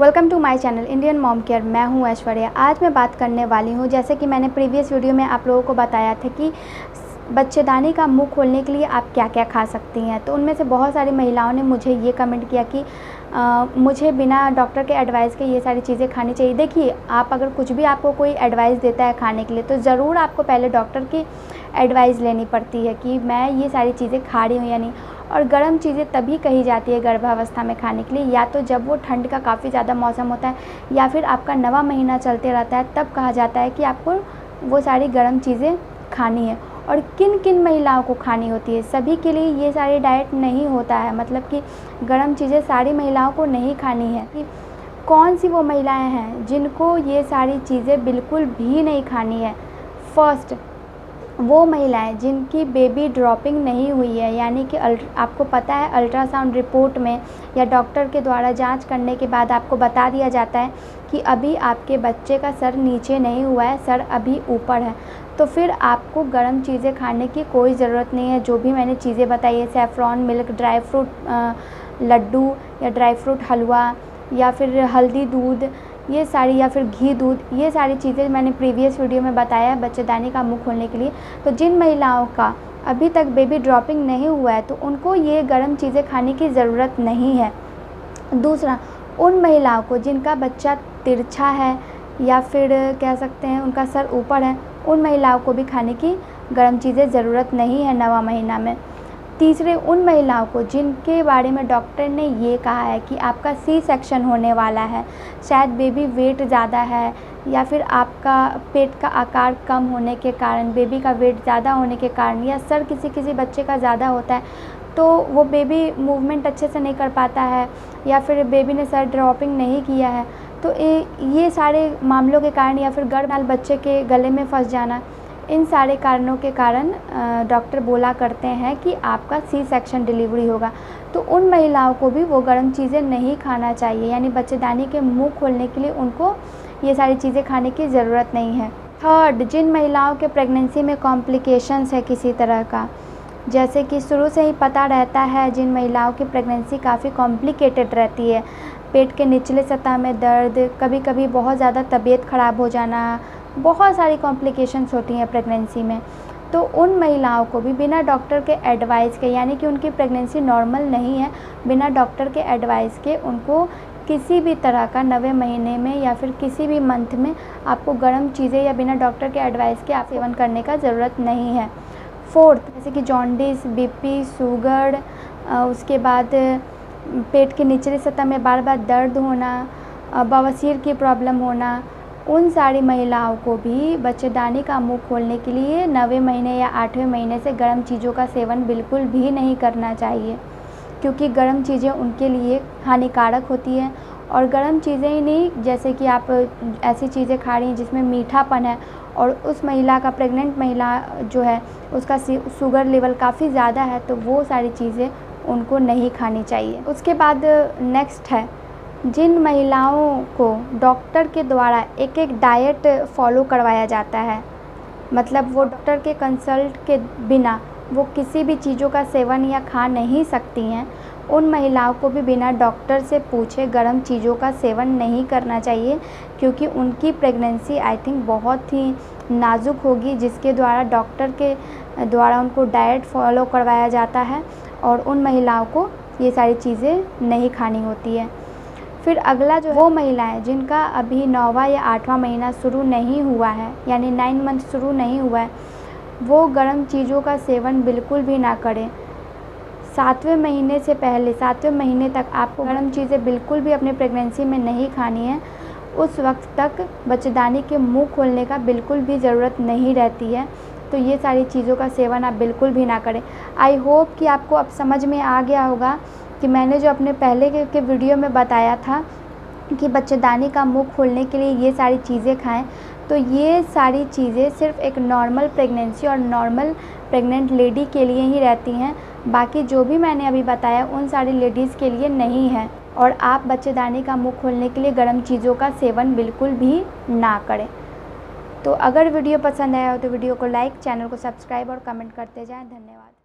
Welcome to my channel Indian mom care. मैं हूं ऐश्वर्या। आज मैं बात करने वाली हूं, जैसे कि मैंने प्रीवियस वीडियो में आप लोगों को बताया था कि बच्चेदानी का मुंह खोलने के लिए आप क्या क्या खा सकती हैं। तो उनमें से बहुत सारी महिलाओं ने मुझे ये कमेंट किया कि मुझे बिना डॉक्टर के एडवाइस के ये सारी चीज़ें खानी चाहिए। देखिए, आप अगर कुछ भी आपको कोई एडवाइस देता है खाने के लिए, तो ज़रूर आपको पहले डॉक्टर की एडवाइस लेनी पड़ती है कि मैं ये सारी चीज़ें खा रही हूँ या नहीं। और गर्म चीज़ें तभी कही जाती है गर्भावस्था में खाने के लिए, या तो जब वो ठंड का काफ़ी ज़्यादा मौसम होता है या फिर आपका 9वां महीना चलते रहता है, तब कहा जाता है कि आपको वो सारी गर्म चीज़ें खानी है। और किन किन महिलाओं को खानी होती है, सभी के लिए ये सारी डाइट नहीं होता है। मतलब कि गर्म चीज़ें सारी महिलाओं को नहीं खानी है। कि कौन सी वो महिलाएं हैं जिनको ये सारी चीज़ें बिल्कुल भी नहीं खानी है। फर्स्ट, वो महिलाएं जिनकी बेबी ड्रॉपिंग नहीं हुई है, यानी कि आपको पता है अल्ट्रासाउंड रिपोर्ट में या डॉक्टर के द्वारा जांच करने के बाद आपको बता दिया जाता है कि अभी आपके बच्चे का सर नीचे नहीं हुआ है, सर अभी ऊपर है, तो फिर आपको गर्म चीज़ें खाने की कोई ज़रूरत नहीं है। जो भी मैंने चीज़ें बताई है, saffron milk, dry fruit Laddu या ड्राई फ्रूट हलवा या फिर हल्दी दूध, ये सारी, या फिर घी दूध, ये सारी चीज़ें मैंने प्रीवियस वीडियो में बताया है बच्चेदानी का मुंह खोलने के लिए। तो जिन महिलाओं का अभी तक बेबी ड्रॉपिंग नहीं हुआ है, तो उनको ये गर्म चीज़ें खाने की ज़रूरत नहीं है। दूसरा, उन महिलाओं को जिनका बच्चा तिरछा है या फिर कह सकते हैं उनका सर ऊपर है, उन महिलाओं को भी खाने की गर्म चीज़ें ज़रूरत नहीं है 9वां महीना में। तीसरे, उन महिलाओं को जिनके बारे में डॉक्टर ने ये कहा है कि आपका सी सेक्शन होने वाला है, शायद बेबी वेट ज़्यादा है या फिर आपका पेट का आकार कम होने के कारण, बेबी का वेट ज़्यादा होने के कारण, या सर किसी किसी बच्चे का ज़्यादा होता है तो वो बेबी मूवमेंट अच्छे से नहीं कर पाता है, या फिर बेबी ने सर ड्रॉपिंग नहीं किया है, तो ये सारे मामलों के कारण, या फिर गर्भनाल बच्चे के गले में फंस जाना, इन सारे कारणों के कारण डॉक्टर बोला करते हैं कि आपका सी सेक्शन डिलीवरी होगा। तो उन महिलाओं को भी वो गर्म चीज़ें नहीं खाना चाहिए, यानी बच्चेदानी के मुंह खोलने के लिए उनको ये सारी चीज़ें खाने की ज़रूरत नहीं है। थर्ड, जिन महिलाओं के प्रेगनेंसी में कॉम्प्लिकेशंस है किसी तरह का, जैसे कि शुरू से ही पता रहता है जिन महिलाओं की प्रेगनेंसी काफ़ी कॉम्प्लिकेटेड रहती है, पेट के निचले सतह में दर्द, कभी कभी बहुत ज़्यादा तबीयत ख़राब हो जाना, बहुत सारी कॉम्प्लिकेशंस होती हैं प्रेगनेंसी में, तो उन महिलाओं को भी बिना डॉक्टर के एडवाइस के, यानी कि उनकी प्रेगनेंसी नॉर्मल नहीं है, बिना डॉक्टर के एडवाइस के उनको किसी भी तरह का 9वें महीने में या फिर किसी भी मंथ में आपको गर्म चीज़ें या बिना डॉक्टर के एडवाइस के आप सेवन करने का ज़रूरत नहीं है। फोर्थ, जैसे कि जॉन्डिस, बीपी, शुगर, उसके बाद पेट के निचले सतह में बार बार दर्द होना, बवासीर की प्रॉब्लम होना, उन सारी महिलाओं को भी बच्चेदानी का मुंह खोलने के लिए 9वें महीने या 8वें महीने से गर्म चीज़ों का सेवन बिल्कुल भी नहीं करना चाहिए, क्योंकि गर्म चीज़ें उनके लिए हानिकारक होती हैं। और गर्म चीज़ें ही नहीं, जैसे कि आप ऐसी चीज़ें खा रही हैं जिसमें मीठापन है और उस महिला का, प्रेग्नेंट महिला जो है, उसका शुगर लेवल काफ़ी ज़्यादा है, तो वो सारी चीज़ें उनको नहीं खानी चाहिए। उसके बाद नेक्स्ट है, जिन महिलाओं को डॉक्टर के द्वारा एक डाइट फॉलो करवाया जाता है, मतलब वो डॉक्टर के कंसल्ट के बिना वो किसी भी चीज़ों का सेवन या खा नहीं सकती हैं, उन महिलाओं को भी बिना डॉक्टर से पूछे गर्म चीज़ों का सेवन नहीं करना चाहिए, क्योंकि उनकी प्रेगनेंसी आई थिंक बहुत ही नाजुक होगी, जिसके द्वारा डॉक्टर के द्वारा उनको डाइट फॉलो करवाया जाता है और उन महिलाओं को ये सारी चीज़ें नहीं खानी होती है। फिर अगला जो है, वो महिलाएं जिनका अभी 9वां या 8वां महीना शुरू नहीं हुआ है, यानी 9 मंथ शुरू नहीं हुआ है, वो गर्म चीज़ों का सेवन बिल्कुल भी ना करें। 7वें महीने से पहले, 7वें महीने तक आपको गर्म चीज़ें बिल्कुल भी अपनी प्रेगनेंसी में नहीं खानी है। उस वक्त तक बच्चेदानी के मुंह खोलने का बिल्कुल भी ज़रूरत नहीं रहती है, तो ये सारी चीज़ों का सेवन आप बिल्कुल भी ना करें। आई होप कि आपको अब समझ में आ गया होगा कि मैंने जो अपने पहले के वीडियो में बताया था कि बच्चेदानी का मुंह खोलने के लिए ये सारी चीज़ें खाएं, तो ये सारी चीज़ें सिर्फ एक नॉर्मल प्रेगनेंसी और नॉर्मल प्रेग्नेंट लेडी के लिए ही रहती हैं। बाकी जो भी मैंने अभी बताया उन सारी लेडीज़ के लिए नहीं है। और आप बच्चेदानी का मुंह खोलने के लिए गर्म चीज़ों का सेवन बिल्कुल भी ना करें। तो अगर वीडियो पसंद आया हो तो वीडियो को लाइक, चैनल को सब्सक्राइब और कमेंट करते जाएं। धन्यवाद।